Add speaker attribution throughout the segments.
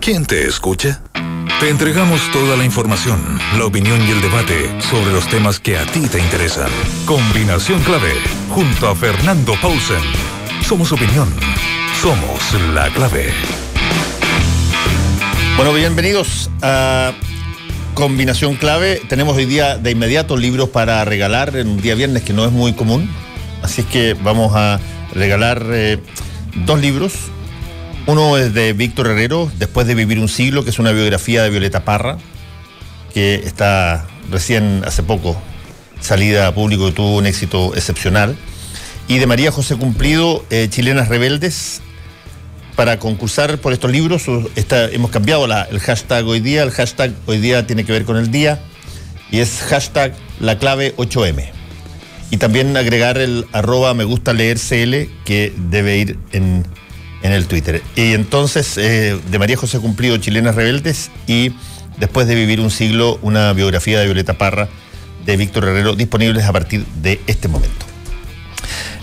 Speaker 1: ¿Quién te escucha? Te entregamos toda la información, la opinión y el debate sobre los temas que a ti te interesan. Combinación Clave, junto a Fernando Paulsen. Somos opinión. Somos la clave.
Speaker 2: Bueno, bienvenidos a Combinación Clave. Tenemos hoy día de inmediato libros para regalar en un día viernes que no es muy común. Así es que vamos a regalar dos libros. Uno es de Víctor Herrero, Después de vivir un siglo, que es una biografía de Violeta Parra, que está recién hace poco salida a público y tuvo un éxito excepcional. Y de María José Cumplido, Chilenas Rebeldes. Para concursar por estos libros, hemos cambiado el hashtag hoy día. El hashtag hoy día tiene que ver con el día y es hashtag la clave 8M. Y también agregar el @ me gusta leer CL, que debe ir en el Twitter. Y entonces, de María José Cumplido, Chilenas Rebeldes, y Después de vivir un siglo, una biografía de Violeta Parra, de Víctor Herrero, disponibles a partir de este momento.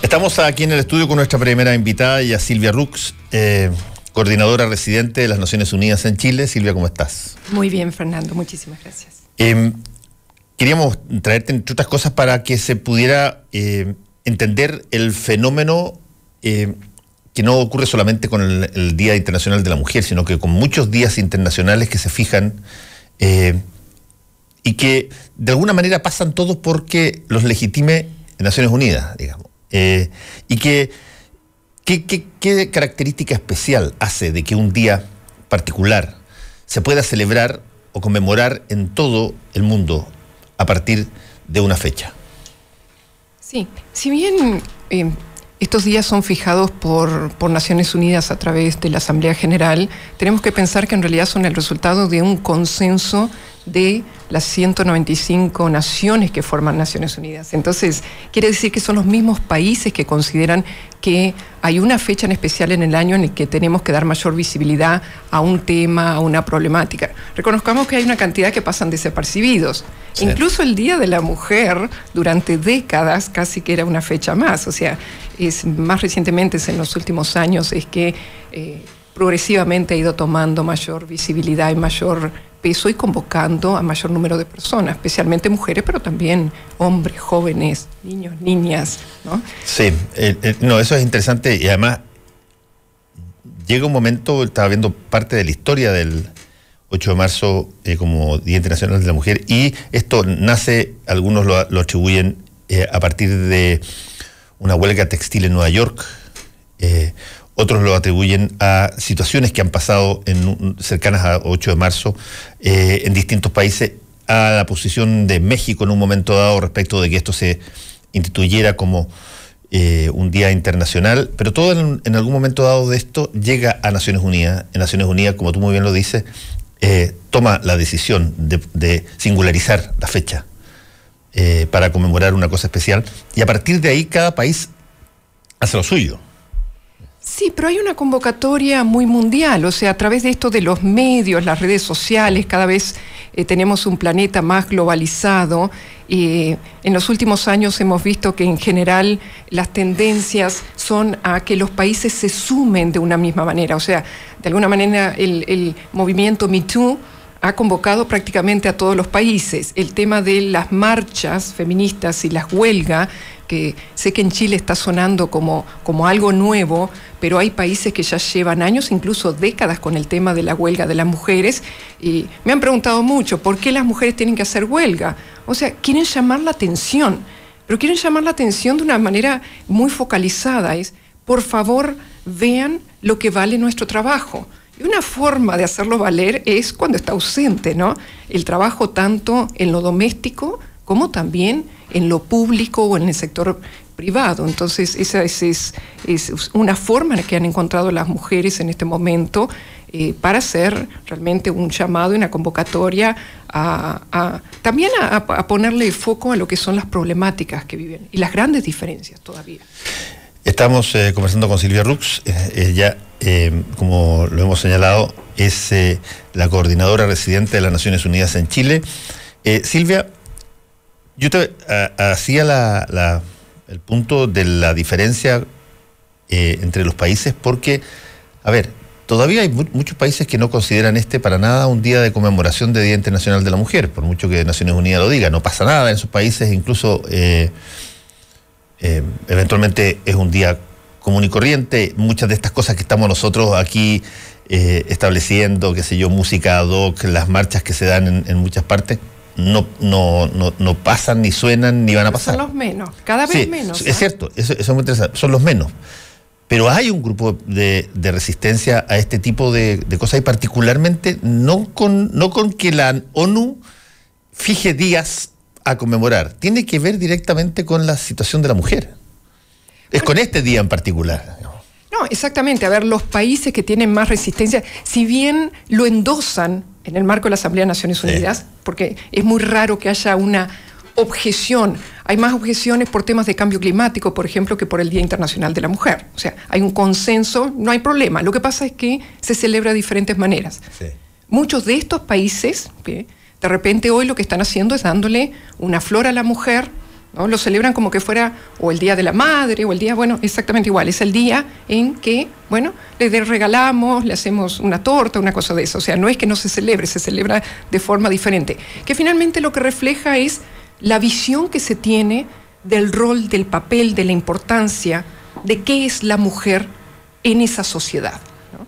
Speaker 2: Estamos aquí en el estudio con nuestra primera invitada, ya Silvia Rux, coordinadora residente de las Naciones Unidas en Chile. Silvia, ¿cómo estás?
Speaker 3: Muy bien, Fernando, muchísimas gracias.
Speaker 2: Queríamos traerte, entre otras cosas, para que se pudiera entender el fenómeno que no ocurre solamente con el Día Internacional de la Mujer, sino que con muchos días internacionales que se fijan y que de alguna manera pasan todos porque los legitime Naciones Unidas, digamos. Y ¿qué característica especial hace de que un día particular se pueda celebrar o conmemorar en todo el mundo a partir de una fecha?
Speaker 3: Sí, si bien estos días son fijados por Naciones Unidas a través de la Asamblea General, tenemos que pensar que en realidad son el resultado de un consenso de las 195 naciones que forman Naciones Unidas. Entonces, quiere decir que son los mismos países que consideran que hay una fecha en especial en el año en el que tenemos que dar mayor visibilidad a un tema, a una problemática. Reconozcamos que hay una cantidad que pasan desapercibidos. Sí. Incluso el Día de la Mujer, durante décadas, casi que era una fecha más. O sea, más recientemente, en los últimos años, es que progresivamente ha ido tomando mayor visibilidad y mayor peso y convocando a mayor número de personas, especialmente mujeres, pero también hombres, jóvenes, niños, niñas, ¿no?
Speaker 2: Sí, no, eso es interesante y además llega un momento, estaba viendo parte de la historia del 8 de marzo como Día Internacional de la Mujer, y esto nace, algunos lo atribuyen a partir de una huelga textil en Nueva York, otros lo atribuyen a situaciones que han pasado cercanas a 8 de marzo en distintos países, a la posición de México en un momento dado respecto de que esto se instituyera como un día internacional, pero todo en algún momento dado de esto llega a Naciones Unidas. En Naciones Unidas, como tú muy bien lo dices, toma la decisión de singularizar la fecha para conmemorar una cosa especial, y a partir de ahí cada país hace lo suyo.
Speaker 3: Sí, pero hay una convocatoria muy mundial, o sea, a través de esto de los medios, las redes sociales, cada vez tenemos un planeta más globalizado. En los últimos años hemos visto que en general las tendencias son a que los países se sumen de una misma manera. O sea, de alguna manera el movimiento Me Too ha convocado prácticamente a todos los países. El tema de las marchas feministas y las huelgas, que sé que en Chile está sonando como algo nuevo, pero hay países que ya llevan años, incluso décadas, con el tema de la huelga de las mujeres, y me han preguntado mucho, ¿por qué las mujeres tienen que hacer huelga? O sea, quieren llamar la atención, pero quieren llamar la atención de una manera muy focalizada, por favor, vean lo que vale nuestro trabajo. Y una forma de hacerlo valer es cuando está ausente, ¿no? El trabajo tanto en lo doméstico como también en lo público o en el sector privado. Entonces, esa es una forma que han encontrado las mujeres en este momento para hacer realmente un llamado y una convocatoria también a ponerle foco a lo que son las problemáticas que viven y las grandes diferencias todavía.
Speaker 2: Estamos conversando con Silvia Rux. Ella, como lo hemos señalado, es la coordinadora residente de las Naciones Unidas en Chile. Silvia, yo te hacía el punto de la diferencia entre los países porque, a ver, todavía hay muchos países que no consideran para nada un día de conmemoración de Día Internacional de la Mujer, por mucho que Naciones Unidas lo diga. No pasa nada en esos países, incluso eventualmente es un día común y corriente. Muchas de estas cosas que estamos nosotros aquí estableciendo, qué sé yo, música ad hoc, las marchas que se dan en muchas partes, no pasan, ni suenan, ni van a pasar.
Speaker 3: Son los menos, cada vez menos.
Speaker 2: Es cierto, eso es muy interesante, son los menos. Pero hay un grupo de resistencia a este tipo de cosas, y particularmente no con que la ONU fije días a conmemorar, tiene que ver directamente con la situación de la mujer. Es con este día en particular.
Speaker 3: No, exactamente. A ver, los países que tienen más resistencia, si bien lo endosan en el marco de la Asamblea de Naciones Unidas, porque es muy raro que haya una objeción. Hay más objeciones por temas de cambio climático, por ejemplo, que por el Día Internacional de la Mujer. O sea, hay un consenso, no hay problema. Lo que pasa es que se celebra de diferentes maneras. Sí. Muchos de estos países, que de repente hoy lo que están haciendo es dándole una flor a la mujer, ¿no? Lo celebran como que fuera o el Día de la Madre o el día, bueno, exactamente igual. Es el día en que, bueno, le regalamos, le hacemos una torta, una cosa de eso. O sea, no es que no se celebra de forma diferente. Que finalmente lo que refleja es la visión que se tiene del rol, del papel, de la importancia de qué es la mujer en esa sociedad, ¿no?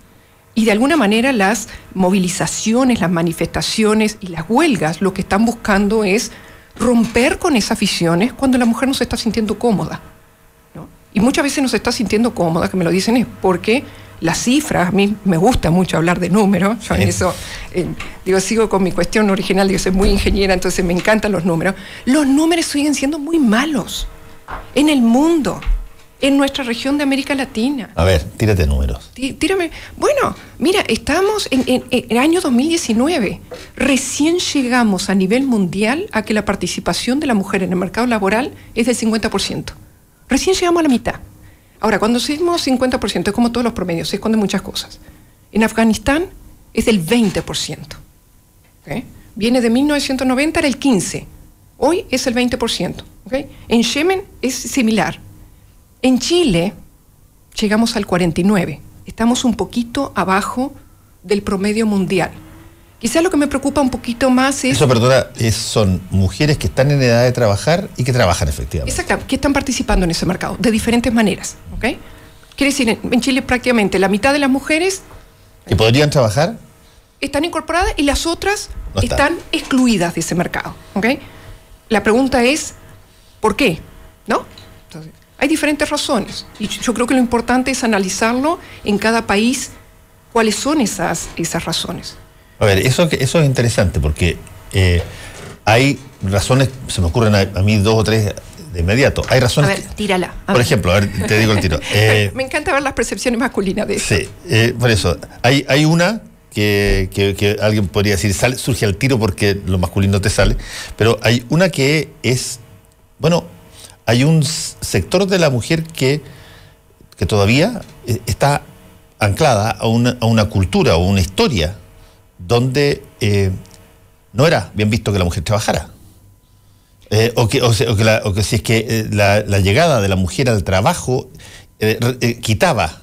Speaker 3: Y de alguna manera las movilizaciones, las manifestaciones y las huelgas lo que están buscando es romper con esas visiones cuando la mujer no se está sintiendo cómoda, ¿no? Y muchas veces no se está sintiendo cómoda, que me lo dicen, es porque las cifras, a mí me gusta mucho hablar de números, yo en eso, sigo con mi cuestión original, yo soy muy ingeniera, entonces me encantan los números. Los números siguen siendo muy malos en el mundo, en nuestra región de América Latina.
Speaker 2: A ver, tírate números.
Speaker 3: Tírame. Bueno, mira, estamos en el año 2019. Recién llegamos a nivel mundial a que la participación de la mujer en el mercado laboral es del 50%. Recién llegamos a la mitad. Ahora, cuando decimos 50%, es como todos los promedios, se esconden muchas cosas. En Afganistán es del 20%. ¿Okay? Viene de 1990, era el 15%. Hoy es el 20%. ¿Okay? En Yemen es similar. En Chile llegamos al 49%. Estamos un poquito abajo del promedio mundial. Quizás lo que me preocupa un poquito más es...
Speaker 2: Eso, perdona, son mujeres que están en edad de trabajar y que trabajan efectivamente.
Speaker 3: Exacto, que están participando en ese mercado de diferentes maneras. ¿Okay? Quiere decir, en Chile prácticamente la mitad de las mujeres...
Speaker 2: ¿Que podrían trabajar?
Speaker 3: Están incorporadas y las otras no están excluidas de ese mercado. ¿Okay? La pregunta es, ¿por qué? ¿No? Entonces, hay diferentes razones. Y yo creo que lo importante es analizarlo en cada país, cuáles son esas razones.
Speaker 2: A ver, eso es interesante porque hay razones, se me ocurren a mí 2 o 3 de inmediato. Hay razones.
Speaker 3: A ver, tírala.
Speaker 2: Por ejemplo, a ver, te digo el tiro.
Speaker 3: Me encanta ver las percepciones masculinas de eso.
Speaker 2: Sí, por eso. Hay una que alguien podría decir, surge al tiro porque lo masculino te sale, pero hay una que es, bueno, hay un sector de la mujer que todavía está anclada a una cultura o una historia donde no era bien visto que la mujer trabajara. O que si es que la llegada de la mujer al trabajo quitaba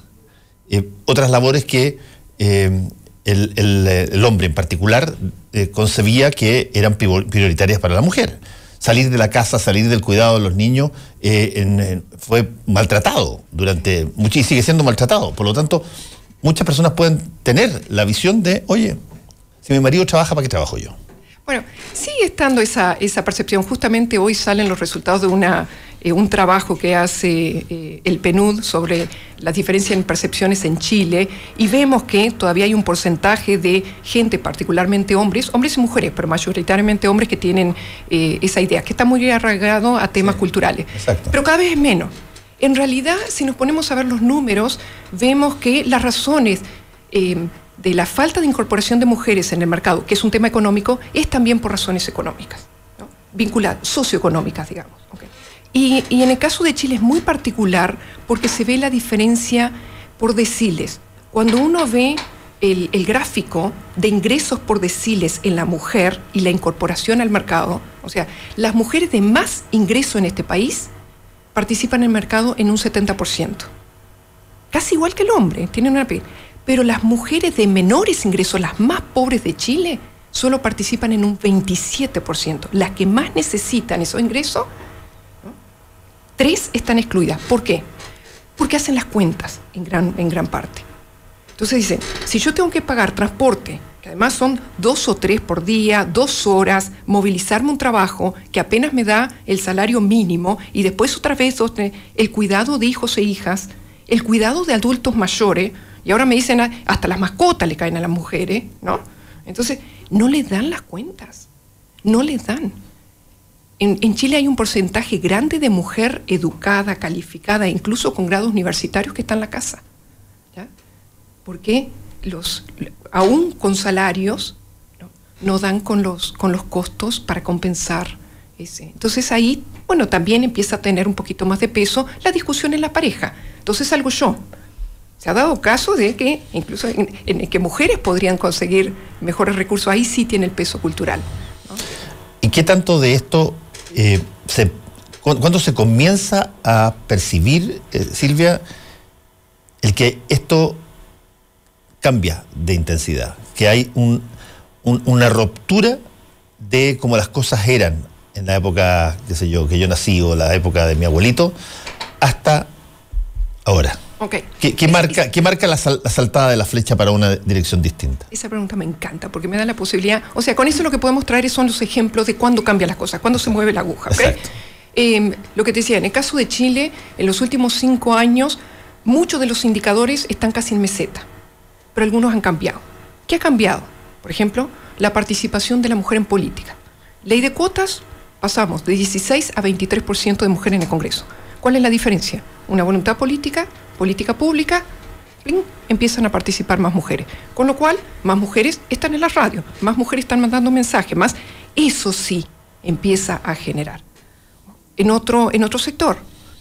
Speaker 2: otras labores que el hombre en particular concebía que eran prioritarias para la mujer. Salir de la casa, salir del cuidado de los niños fue maltratado durante mucho y sigue siendo maltratado. Por lo tanto, muchas personas pueden tener la visión de, oye, si mi marido trabaja, ¿para qué trabajo yo?
Speaker 3: Bueno, sigue estando esa percepción. Justamente hoy salen los resultados de un trabajo que hace el PNUD sobre las diferencias en percepciones en Chile, y vemos que todavía hay un porcentaje de gente, particularmente hombres y mujeres, pero mayoritariamente hombres, que tienen esa idea, que está muy arraigado a temas culturales.
Speaker 2: Exacto.
Speaker 3: Pero cada vez es menos. En realidad, si nos ponemos a ver los números, vemos que las razones de la falta de incorporación de mujeres en el mercado, que es un tema económico, es también por razones económicas, ¿no? Vinculadas, socioeconómicas, digamos. Okay. Y en el caso de Chile es muy particular porque se ve la diferencia por deciles. Cuando uno ve el gráfico de ingresos por deciles en la mujer y la incorporación al mercado, o sea, las mujeres de más ingreso en este país participan en el mercado en un 70%. Casi igual que el hombre, tienen una... Pero las mujeres de menores ingresos, las más pobres de Chile, solo participan en un 27%. Las que más necesitan esos ingresos, ¿no? 3 están excluidas. ¿Por qué? Porque hacen las cuentas en gran parte. Entonces dicen, si yo tengo que pagar transporte, que además son 2 o 3 por día, 2 horas, movilizarme un trabajo que apenas me da el salario mínimo y después otra vez el cuidado de hijos e hijas, el cuidado de adultos mayores, y ahora me dicen hasta las mascotas le caen a las mujeres, ¿no? Entonces, no les dan las cuentas, no les dan. En Chile hay un porcentaje grande de mujer educada, calificada, incluso con grados universitarios que está en la casa, ¿ya? Porque aún con salarios, no dan con los costos para compensar ese. Entonces ahí, bueno, también empieza a tener un poquito más de peso la discusión en la pareja. Entonces salgo yo. Se ha dado caso de que incluso en que mujeres podrían conseguir mejores recursos, ahí sí tiene el peso cultural, ¿no?
Speaker 2: ¿Y qué tanto de esto, cuándo se comienza a percibir, Silvia, el que esto cambia de intensidad? Que hay una ruptura de cómo las cosas eran en la época, qué sé yo, que yo nací, o la época de mi abuelito, hasta ahora.
Speaker 3: Okay.
Speaker 2: ¿Qué marca la saltada de la flecha para una dirección distinta?
Speaker 3: Esa pregunta me encanta porque me da la posibilidad, o sea, con eso lo que podemos traer son los ejemplos de cuándo cambian las cosas, cuándo se mueve la aguja. ¿Okay? Lo que te decía, en el caso de Chile, en los últimos 5 años, muchos de los indicadores están casi en meseta, pero algunos han cambiado. ¿Qué ha cambiado? Por ejemplo, la participación de la mujer en política. Ley de cuotas, pasamos de 16 a 23% de mujeres en el Congreso. ¿Cuál es la diferencia? Una voluntad política pública, ¡pling!, empiezan a participar más mujeres. Con lo cual, más mujeres están en la radio, más mujeres están mandando mensajes, más. Eso sí empieza a generar. En otro sector,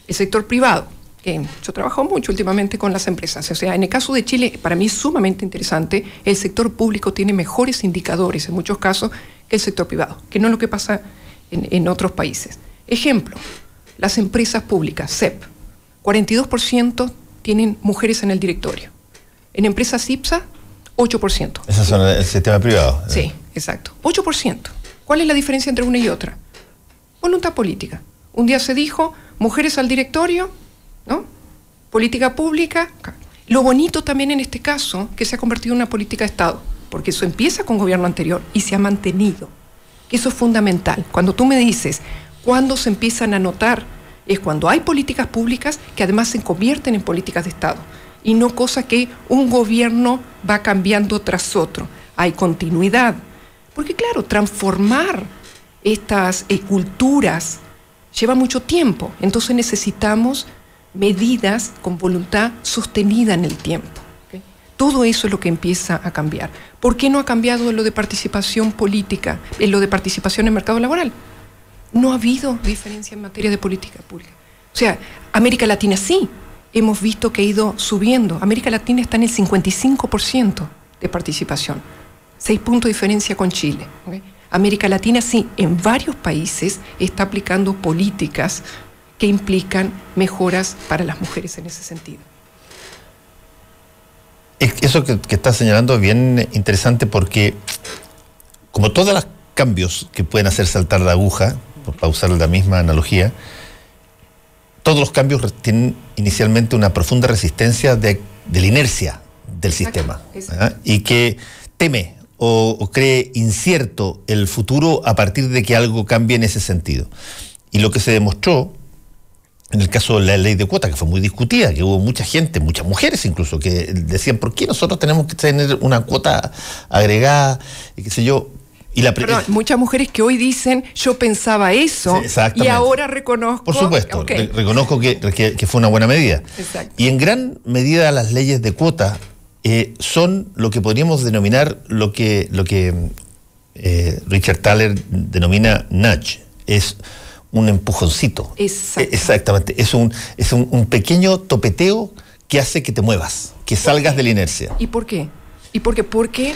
Speaker 3: el sector privado, que yo trabajo mucho últimamente con las empresas. O sea, en el caso de Chile, para mí es sumamente interesante, el sector público tiene mejores indicadores en muchos casos que el sector privado, que no es lo que pasa en otros países. Ejemplo, las empresas públicas, CEP, 42% tienen mujeres en el directorio. En empresas IPSA, 8%.
Speaker 2: Esas son el sistema privado.
Speaker 3: Sí, exacto. 8%. ¿Cuál es la diferencia entre una y otra? Voluntad política. Un día se dijo, mujeres al directorio, ¿no? Política pública. Lo bonito también en este caso, que se ha convertido en una política de Estado, porque eso empieza con gobierno anterior y se ha mantenido. Que eso es fundamental. Cuando tú me dices, ¿cuándo se empiezan a notar? Es cuando hay políticas públicas que además se convierten en políticas de Estado y no cosa que un gobierno va cambiando tras otro. Hay continuidad. Porque claro, transformar estas culturas lleva mucho tiempo. Entonces necesitamos medidas con voluntad sostenida en el tiempo. ¿Okay? Todo eso es lo que empieza a cambiar. ¿Por qué no ha cambiado en lo de participación política, en lo de participación en el mercado laboral? No ha habido diferencia en materia de política pública. O sea, América Latina sí, hemos visto que ha ido subiendo. América Latina está en el 55% de participación. 6 puntos de diferencia con Chile. ¿Okay? América Latina sí, en varios países está aplicando políticas que implican mejoras para las mujeres en ese sentido.
Speaker 2: Eso que estás señalando es bien interesante porque, como todos los cambios que pueden hacer saltar la aguja, para usar la misma analogía, todos los cambios tienen inicialmente una profunda resistencia de la inercia del sistema, y que teme o cree incierto el futuro a partir de que algo cambie en ese sentido. Y lo que se demostró en el caso de la ley de cuotas, que fue muy discutida, que hubo mucha gente, muchas mujeres incluso, que decían, ¿por qué nosotros tenemos que tener una cuota agregada? Y qué sé yo.
Speaker 3: Perdón, muchas mujeres que hoy dicen, yo pensaba eso, sí, y ahora reconozco...
Speaker 2: Por supuesto, okay, reconozco que fue una buena medida.
Speaker 3: Exacto.
Speaker 2: Y en gran medida las leyes de cuota son lo que podríamos denominar lo que Richard Thaler denomina nudge, es un empujoncito. Exactamente. Es un pequeño topeteo que hace que te muevas, que salgas de la inercia.
Speaker 3: ¿Y por qué? Porque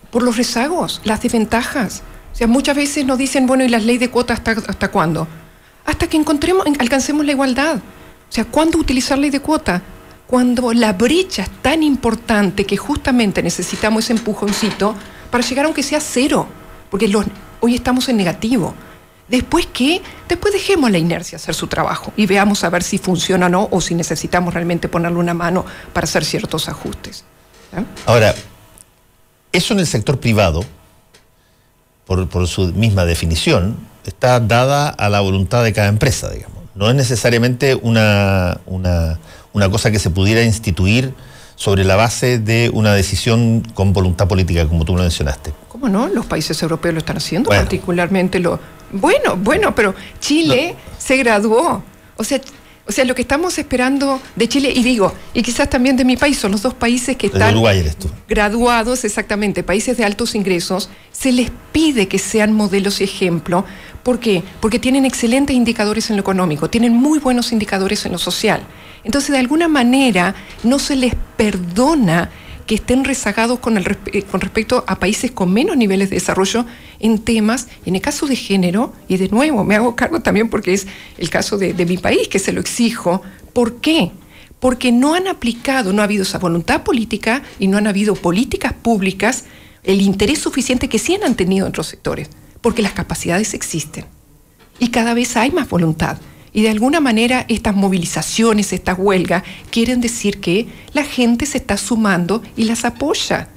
Speaker 3: por los rezagos, las desventajas. O sea, muchas veces nos dicen, bueno, ¿y las leyes de cuotas hasta cuándo? Hasta que alcancemos la igualdad. O sea, ¿cuándo utilizar ley de cuota? cuando la brecha es tan importante que justamente necesitamos ese empujoncito para llegar aunque sea 0, porque hoy estamos en negativo. Después dejemos la inercia hacer su trabajo y veamos a ver si funciona o no, o si necesitamos realmente ponerle una mano para hacer ciertos ajustes. ¿Eh?
Speaker 2: Ahora, eso en el sector privado, por su misma definición, está dada a la voluntad de cada empresa, digamos. No es necesariamente una cosa que se pudiera instituir sobre la base de una decisión con voluntad política, como tú lo mencionaste.
Speaker 3: ¿Cómo no? Los países europeos lo están haciendo, bueno. Particularmente Bueno, pero Chile se graduó. O sea, lo que estamos esperando de Chile, y quizás también de mi país, son los 2 países que están
Speaker 2: Uruguay eres tú.
Speaker 3: Graduados, exactamente, países de altos ingresos, se les pide que sean modelos y ejemplo. ¿Por qué? Porque tienen excelentes indicadores en lo económico, tienen muy buenos indicadores en lo social. Entonces, de alguna manera, no se les perdona que estén rezagados con respecto a países con menos niveles de desarrollo en temas, en el caso de género, y de nuevo, me hago cargo también porque es el caso de mi país, que se lo exijo. ¿Por qué? Porque no han aplicado, no ha habido esa voluntad política y no han habido políticas públicas, el interés suficiente que sí han tenido en otros sectores, porque las capacidades existen y cada vez hay más voluntad. Y de alguna manera estas movilizaciones, estas huelgas, quieren decir que la gente se está sumando y las apoya.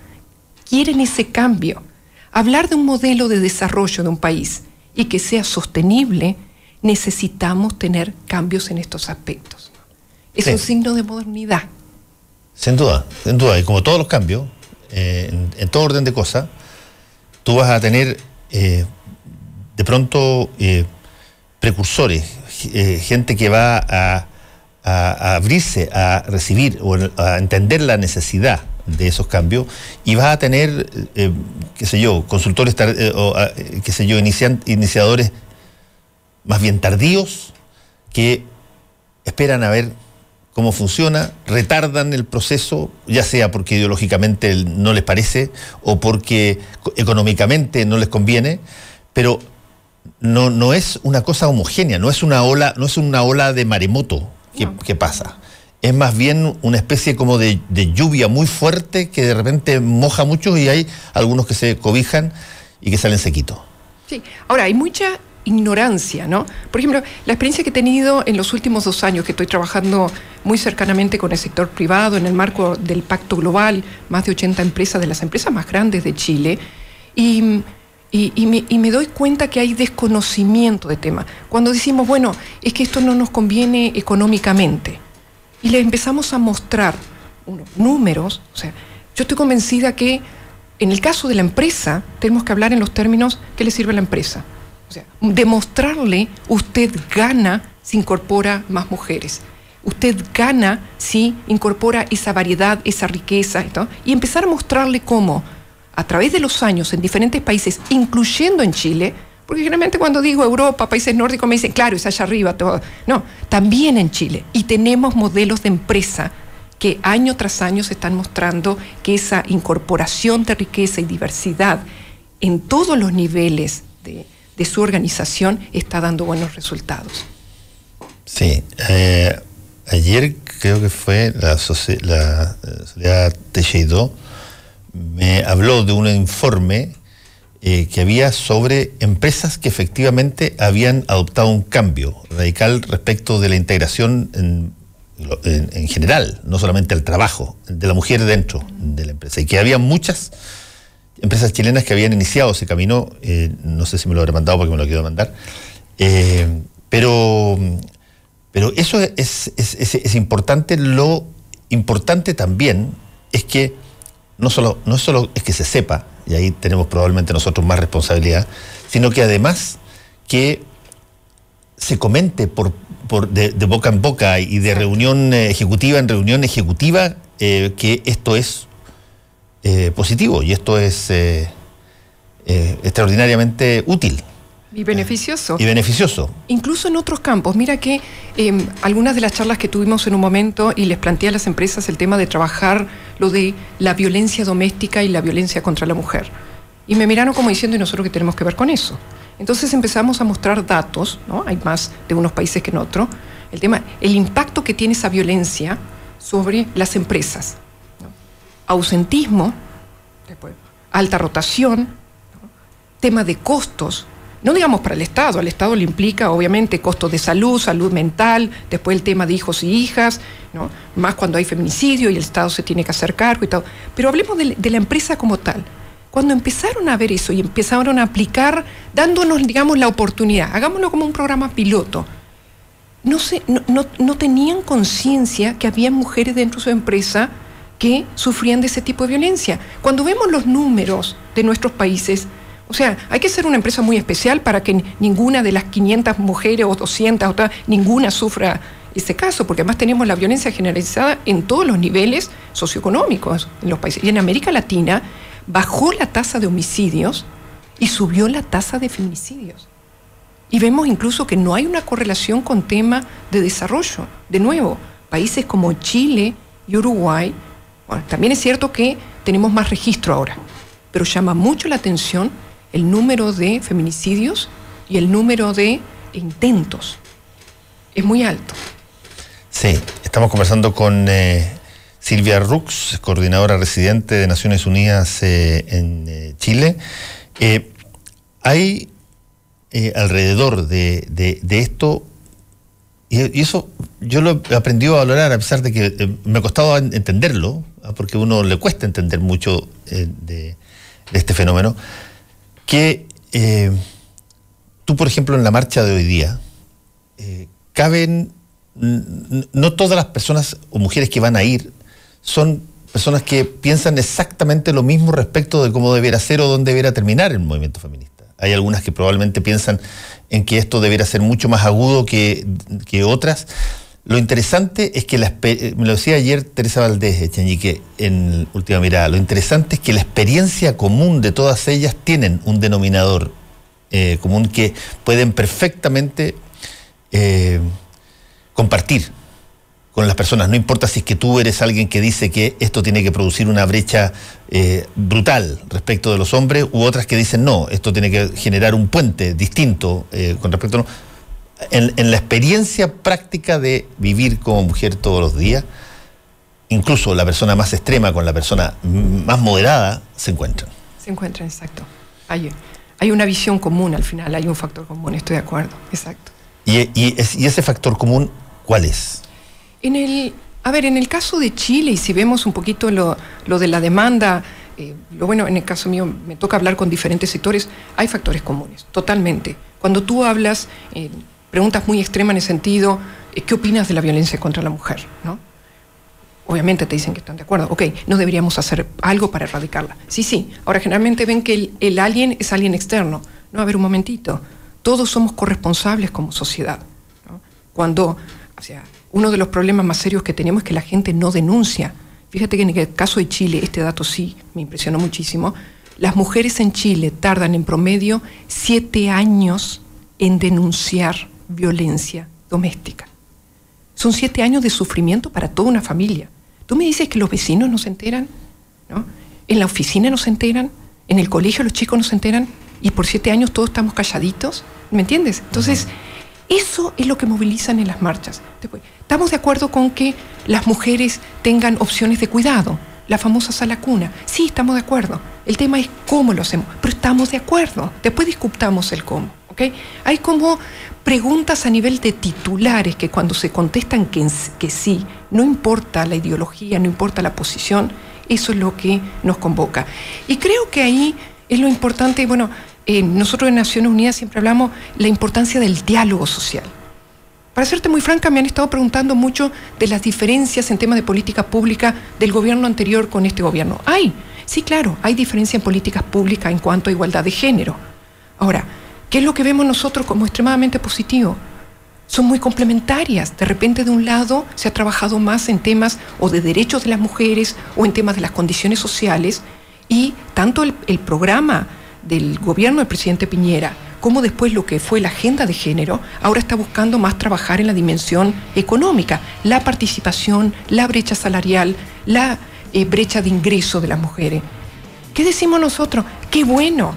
Speaker 3: Quieren ese cambio. Hablar de un modelo de desarrollo de un país y que sea sostenible, necesitamos tener cambios en estos aspectos. Es un signo de modernidad.
Speaker 2: Sin duda. Y como todos los cambios, en todo orden de cosas, tú vas a tener de pronto precursores, gente que va a abrirse a recibir o a entender la necesidad de esos cambios, y vas a tener, consultores, iniciadores más bien tardíos, que esperan a ver cómo funciona, retardan el proceso, ya sea porque ideológicamente no les parece o porque económicamente no les conviene, pero no es una cosa homogénea, no es una ola de maremoto que pasa. Es más bien una especie como de lluvia muy fuerte que de repente moja mucho, y hay algunos que se cobijan y que salen sequitos.
Speaker 3: Sí, ahora hay mucha ignorancia, ¿no? Por ejemplo, la experiencia que he tenido en los últimos 2 años, que estoy trabajando muy cercanamente con el sector privado en el marco del Pacto Global, más de 80 empresas, de las empresas más grandes de Chile, y me doy cuenta que hay desconocimiento de tema. Cuando decimos, bueno, es que esto no nos conviene económicamente, y le empezamos a mostrar unos números, o sea, yo estoy convencida que en el caso de la empresa tenemos que hablar en los términos que le sirve a la empresa. O sea, demostrarle, usted gana si incorpora más mujeres. Usted gana si incorpora esa variedad, esa riqueza, y empezar a mostrarle cómo, a través de los años, en diferentes países, incluyendo en Chile, porque generalmente cuando digo Europa, países nórdicos, me dicen, claro, es allá arriba todo. No, también en Chile. Y tenemos modelos de empresa que año tras año se están mostrando que esa incorporación de riqueza y diversidad en todos los niveles de su organización está dando buenos resultados.
Speaker 2: Sí. Ayer creo que fue la sociedad Teixeira me habló de un informe que había sobre empresas que efectivamente habían adoptado un cambio radical respecto de la integración en general, no solamente al trabajo de la mujer dentro de la empresa, y que había muchas empresas chilenas que habían iniciado ese camino. No sé si me lo habré mandado porque me lo quiero mandar, pero eso es importante. Lo importante también es que no solo es que se sepa, y ahí tenemos probablemente nosotros más responsabilidad, sino que además que se comente de boca en boca y de reunión ejecutiva en reunión ejecutiva, que esto es positivo y esto es extraordinariamente útil.
Speaker 3: Y beneficioso.
Speaker 2: Y beneficioso.
Speaker 3: Incluso en otros campos. Mira que algunas de las charlas que tuvimos en un momento, y les planteé a las empresas el tema de trabajar lo de la violencia doméstica y la violencia contra la mujer. Y me miraron como diciendo, ¿y nosotros qué tenemos que ver con eso? Entonces empezamos a mostrar datos, ¿no? Hay más de unos países que en otros. El impacto que tiene esa violencia sobre las empresas, ¿no? Ausentismo, después, alta rotación, ¿no? Tema de costos, no digamos para el Estado, al Estado le implica obviamente costos de salud, salud mental, después el tema de hijos y hijas, ¿no? Más cuando hay feminicidio y el Estado se tiene que hacer cargo y todo. Pero hablemos de la empresa como tal. Cuando empezaron a ver eso y empezaron a aplicar, dándonos, digamos, la oportunidad, hagámoslo como un programa piloto, no tenían conciencia que había mujeres dentro de su empresa que sufrían de ese tipo de violencia. Cuando vemos los números de nuestros países, o sea, hay que ser una empresa muy especial para que ninguna de las 500 mujeres o 200, ninguna sufra ese caso, porque además tenemos la violencia generalizada en todos los niveles socioeconómicos en los países. Y en América Latina bajó la tasa de homicidios y subió la tasa de feminicidios. Y vemos incluso que no hay una correlación con tema de desarrollo. De nuevo, países como Chile y Uruguay, bueno, también es cierto que tenemos más registro ahora, pero llama mucho la atención el número de feminicidios y el número de intentos. Es muy alto.
Speaker 2: Sí, estamos conversando con Silvia Rux, coordinadora residente de Naciones Unidas en Chile. Hay alrededor de esto, y eso yo lo he aprendido a valorar, a pesar de que me ha costado entenderlo, porque a uno le cuesta entender mucho de este fenómeno, que tú, por ejemplo, en la marcha de hoy día, caben, no todas las personas o mujeres que van a ir son personas que piensan exactamente lo mismo respecto de cómo debiera ser o dónde debiera terminar el movimiento feminista. Hay algunas que probablemente piensan en que esto debiera ser mucho más agudo que otras. Lo interesante es que, me lo decía ayer Teresa Valdés Echeñique en Última Mirada, lo interesante es que la experiencia común de todas ellas tienen un denominador común que pueden perfectamente compartir con las personas. No importa si es que tú eres alguien que dice que esto tiene que producir una brecha brutal respecto de los hombres, u otras que dicen no, esto tiene que generar un puente distinto con respecto a... En la experiencia práctica de vivir como mujer todos los días, incluso la persona más extrema con la persona más moderada se encuentran. Se encuentran,
Speaker 3: exacto. Hay una visión común al final, hay un factor común, estoy de acuerdo, exacto.
Speaker 2: ¿Y ese factor común cuál es?
Speaker 3: En el caso de Chile, y si vemos un poquito lo de la demanda, bueno, en el caso mío me toca hablar con diferentes sectores, hay factores comunes, totalmente. Cuando tú hablas, preguntas muy extremas en el sentido, ¿qué opinas de la violencia contra la mujer? ¿No? Obviamente te dicen que están de acuerdo. Ok, no deberíamos hacer algo para erradicarla. Sí. Ahora, generalmente ven que el alien es alguien externo. No, a ver, un momentito. Todos somos corresponsables como sociedad, ¿no? Cuando, o sea, uno de los problemas más serios que tenemos es que la gente no denuncia. Fíjate que en el caso de Chile, este dato sí me impresionó muchísimo. Las mujeres en Chile tardan en promedio 7 años en denunciar violencia doméstica. Son 7 años de sufrimiento para toda una familia. Tú me dices que los vecinos no se enteran, ¿no? En la oficina no se enteran, en el colegio los chicos no se enteran, y por 7 años todos estamos calladitos, ¿me entiendes? Entonces, eso es lo que movilizan en las marchas. Después, estamos de acuerdo con que las mujeres tengan opciones de cuidado, la famosa sala cuna. Sí, estamos de acuerdo. El tema es cómo lo hacemos, pero estamos de acuerdo. Después discutamos el cómo, ¿ok? Hay como preguntas a nivel de titulares que cuando se contestan que sí, no importa la ideología, no importa la posición, eso es lo que nos convoca. Y creo que ahí es lo importante, bueno, nosotros en Naciones Unidas siempre hablamos la importancia del diálogo social. Para serte muy franca, me han estado preguntando mucho de las diferencias en temas de política pública del gobierno anterior con este gobierno. Sí, claro, hay diferencia en políticas públicas en cuanto a igualdad de género. Ahora, ¿qué es lo que vemos nosotros como extremadamente positivo? Son muy complementarias. De repente, de un lado, se ha trabajado más en temas o de derechos de las mujeres o en temas de las condiciones sociales, y tanto el programa del gobierno del presidente Piñera como después lo que fue la agenda de género, ahora está buscando más trabajar en la dimensión económica, la participación, la brecha salarial, la brecha de ingreso de las mujeres. ¿Qué decimos nosotros? ¡Qué bueno!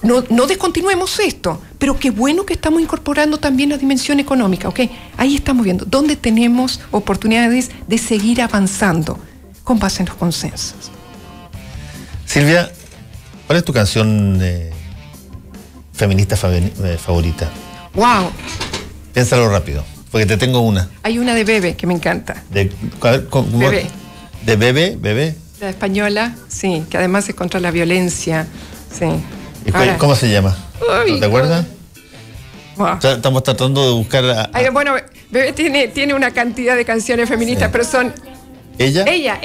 Speaker 3: No descontinuemos esto, pero qué bueno que estamos incorporando también la dimensión económica, ¿ok? Ahí estamos viendo dónde tenemos oportunidades de seguir avanzando con base en los consensos.
Speaker 2: Silvia, ¿cuál es tu canción feminista favorita?
Speaker 3: ¡Wow!
Speaker 2: Piénsalo rápido, porque te tengo una.
Speaker 3: Hay una de Bebe que me encanta.
Speaker 2: Bebé. ¿De Bebé?
Speaker 3: La española, sí, que además es contra la violencia, sí.
Speaker 2: ¿Y cómo se llama?
Speaker 3: Uy,
Speaker 2: ¿No te acuerdas?
Speaker 3: Wow.
Speaker 2: O sea, estamos tratando de buscar
Speaker 3: bueno, Bebé tiene una cantidad de canciones feministas, sí, pero son...
Speaker 2: ¿Ella?
Speaker 3: Ella.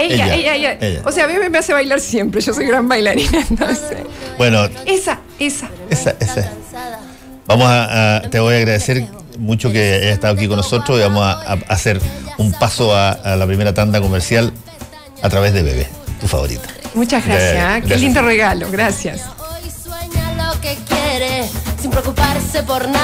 Speaker 3: O sea, Bebé me hace bailar siempre, yo soy gran bailarina, entonces...
Speaker 2: Bueno...
Speaker 3: Esa.
Speaker 2: Vamos te voy a agradecer mucho que hayas estado aquí con nosotros y vamos a hacer un paso a la primera tanda comercial a través de Bebé, tu favorita.
Speaker 3: Muchas gracias. Qué lindo regalo, gracias.
Speaker 4: Hoy sueña lo que quiere, sin preocuparse por nada.